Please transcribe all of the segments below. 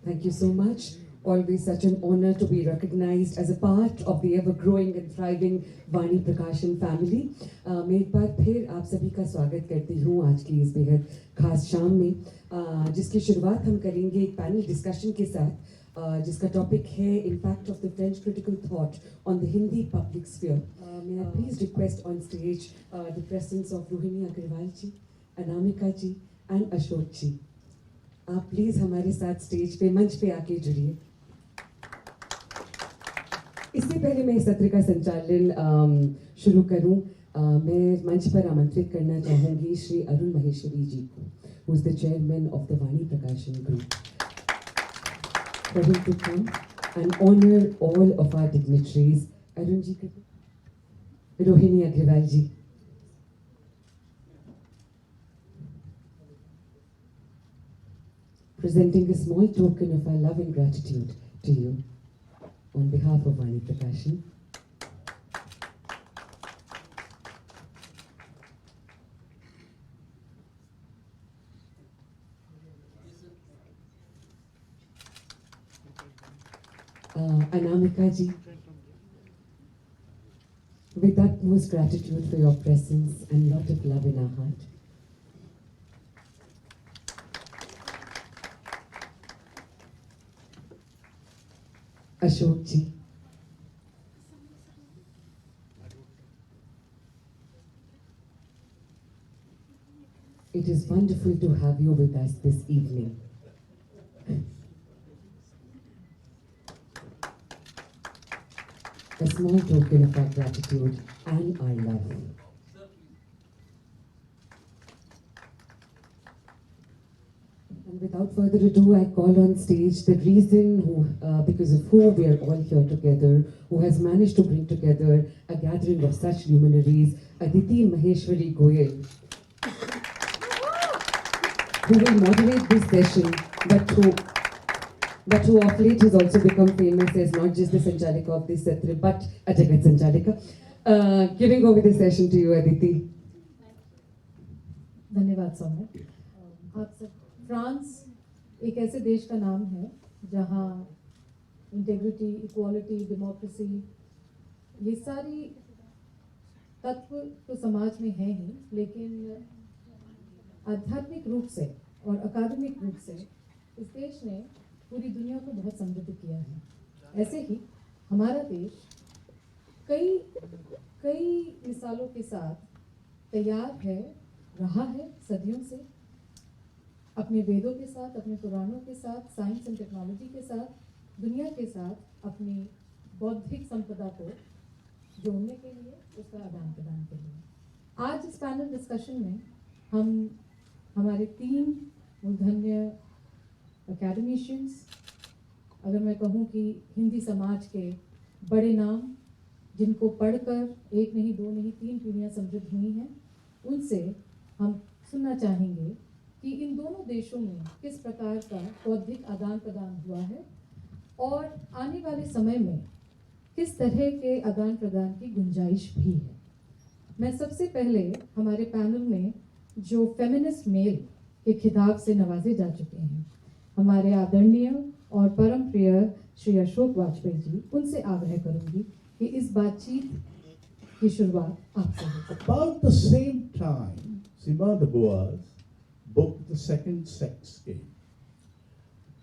Thank you so much. Always such an honor to be recognized as a part of the ever-growing and thriving वाणी प्रकाशन family. मैं एक बार फिर आप सभी का स्वागत करती हूँ आज की इस बेहद खास शाम में, जिसकी शुरुआत हम करेंगे एक पैनल डिस्कशन के साथ, जिसका टॉपिक है impact of the French critical thought on the Hindi public sphere. May I please request on stage the presence of Rohini Agarwal ji, Anamika ji and Ashok ji. आप प्लीज हमारे साथ stage पे मंच पे आके जुड़िए. इससे पहले मैं इस सत्र का संचालन शुरू करूं, मैं मंच पर आमंत्रित करना चाहूंगी श्री अरुण महेश्वरी जी को, who is the chairman of the Vani Prakashan group, for him to come and honor all of our dignitaries. Arun ji, Rohini Agarwal ji. Presenting a small token of our love and gratitude to you on behalf of Vani Prakashan. Anamika ji, with utmost gratitude for your presence and lot of love in our heart. Ashok ji. It is wonderful to have you with us this evening. A small token of our gratitude and our love. And without further ado, I call on stage the reason because of who we are all here together, who has managed to bring together a gathering of such luminaries, Aditi Maheshwari Goyal, who will moderate this session, but who of late has also become famous as not just the Sanchalika of this Satra, but a Jagat Sanchalika. Giving over the session to you, Aditi. धन्यवाद सौम्य. आप सब, France एक ऐसे देश का नाम है जहाँ इंटेग्रिटी, इक्वालिटी, डेमोक्रेसी, ये सारी तत्व तो समाज में हैं ही, लेकिन आध्यात्मिक रूप से और अकादमिक रूप से इस देश ने पूरी दुनिया को बहुत समृद्ध किया है. ऐसे ही हमारा देश कई मिसालों के साथ तैयार है, रहा है सदियों से, अपने वेदों के साथ, अपने पुराणों के साथ, साइंस एंड टेक्नोलॉजी के साथ, दुनिया के साथ अपनी बौद्धिक संपदा को जोड़ने के लिए, उसका आदान प्रदान के लिए. आज इस पैनल डिस्कशन में हम हमारे 3 मूर्धन्य एकेडमिशियंस, अगर मैं कहूँ कि हिंदी समाज के बड़े नाम, जिनको पढ़कर एक नहीं, 2 नहीं, 3 पीढ़ियाँ समृद्ध हुई हैं, उनसे हम सुनना चाहेंगे कि इन दोनों देशों में किस प्रकार का बौद्धिक आदान प्रदान हुआ है और आने वाले समय में किस तरह के आदान प्रदान की गुंजाइश भी है. मैं सबसे पहले हमारे पैनल में जो फेमिनिस्ट मेल के खिताब से नवाजे जा चुके हैं, हमारे आदरणीय और परम प्रिय श्री अशोक वाजपेयी जी, उनसे आग्रह करूंगी कि इस बातचीत की शुरुआत आपसे हो. About the same time, Simone de Beauvoir booked The Second Sex Game.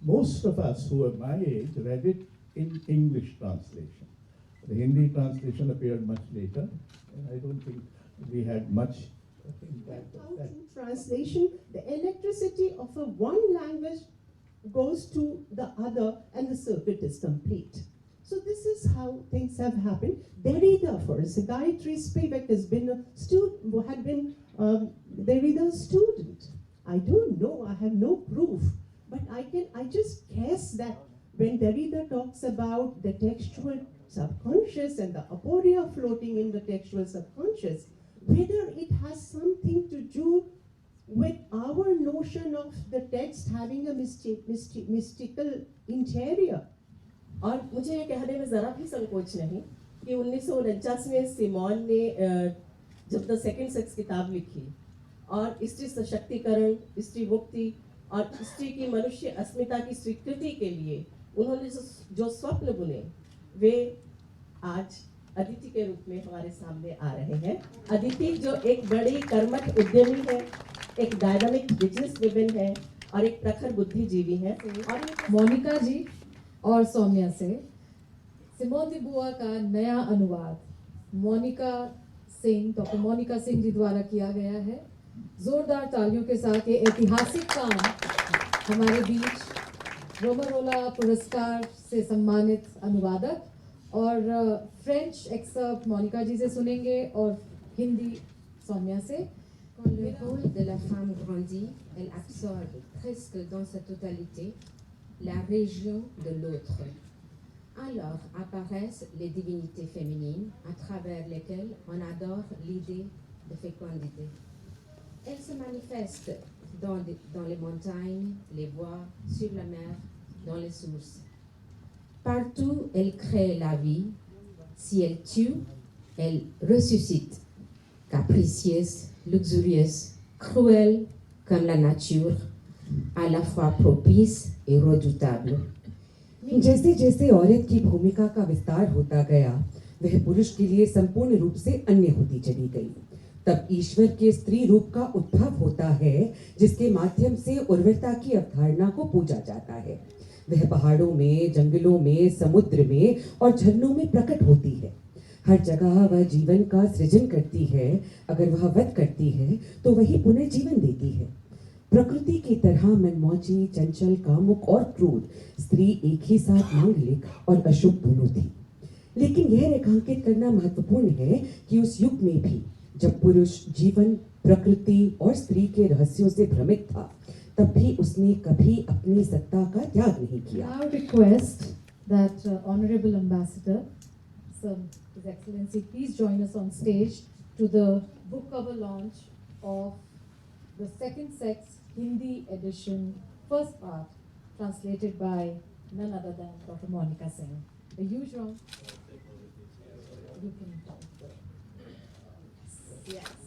Most of us who are my age read it in English translation. The Hindi translation appeared much later, and I don't think we had much impact of that. Translation, the electricity of one language goes to the other and the circuit is complete. So this is how things have happened. Derrida, for instance, Gayatri Spivak has been a student, had been Derrida's student. I don't know, I have no proof, but I just guess that when Derrida talks about the textual subconscious and the aporia floating in the textual subconscious, whether it has something to do with our notion of the text having a mystical interior. और मुझे ये कहने में ज़रा भी संकोच नहीं कि 1949 में सिमोन ने जब द सेकंड सेक्स किताब लिखी और स्त्री सशक्तिकरण, स्त्री मुक्ति और स्त्री की मनुष्य अस्मिता की स्वीकृति के लिए उन्होंने जो स्वप्न बुने वे आज अदिति के रूप में हमारे सामने आ रहे हैं। अदिति जो एक बड़ी कर्मठ उद्यमी है, एक डायनामिक बिजनेस वुमेन है और एक प्रखर बुद्धिजीवी है। और मोनिका जी और सौम्या से सिमोन दी बुआ का नया अनुवाद मोनिका सिंह, डॉक्टर मोनिका सिंह जी द्वारा किया गया है। जोरदार तालियों के साथ ये ऐतिहासिक काम हमारे बीच रोमरोला पुरस्कार से सम्मानित अनुवादक और फ्रेंच एक्सर्प्ट मोनिका जी से सुनेंगे और हिंदी सौम्या से। Quand le rôle de la femme grandit, elle absorbe presque dans sa totalité la région de l'autre. Alors apparaissent les divinités féminines à travers lesquelles on adore l'idée de fécondité. Elles se manifestent dans les montagnes, les bois, sur la mer, dans les sources. Partout, elles créent la vie. Si elles tuent, elles ressuscitent, capricieuses, luxurieuse, cruelle comme la nature, à la fois propice et redoutable. जैसे जैसे औरत की भूमिका का विस्तार होता गया, वह पुरुष के लिए संपूर्ण रूप से अन्य होती चली गई। तब ईश्वर के स्त्री रूप का उद्भव होता है, जिसके माध्यम से उर्वरता की अवधारणा को पूजा जाता है। वह पहाड़ों में, जंगलों में, समुद्र में और झरनों में प्रकट होती है। हर जगह वह जीवन का सृजन करती है। अगर वह वध करती है तो वही पुनर्जीवन देती है। प्रकृति की तरह मनमौजी, चंचल, कामुक और क्रूर स्त्री एक ही साथ मांगलिक और अशुभ दोनों थी। लेकिन यह रेखांकित करना महत्वपूर्ण है कि उस युग में भी जब पुरुष जीवन, प्रकृति और स्त्री के रहस्यों से भ्रमित था, तब भी उसने कभी अपनी सत्ता का त्याग नहीं किया। Now request that Honorable Ambassador, Sir His Excellency, please join us on stage to the book cover launch of the Second Sex Hindi edition, first part, translated by none other than Dr. Monica Singh. The usual. You can talk. Yes.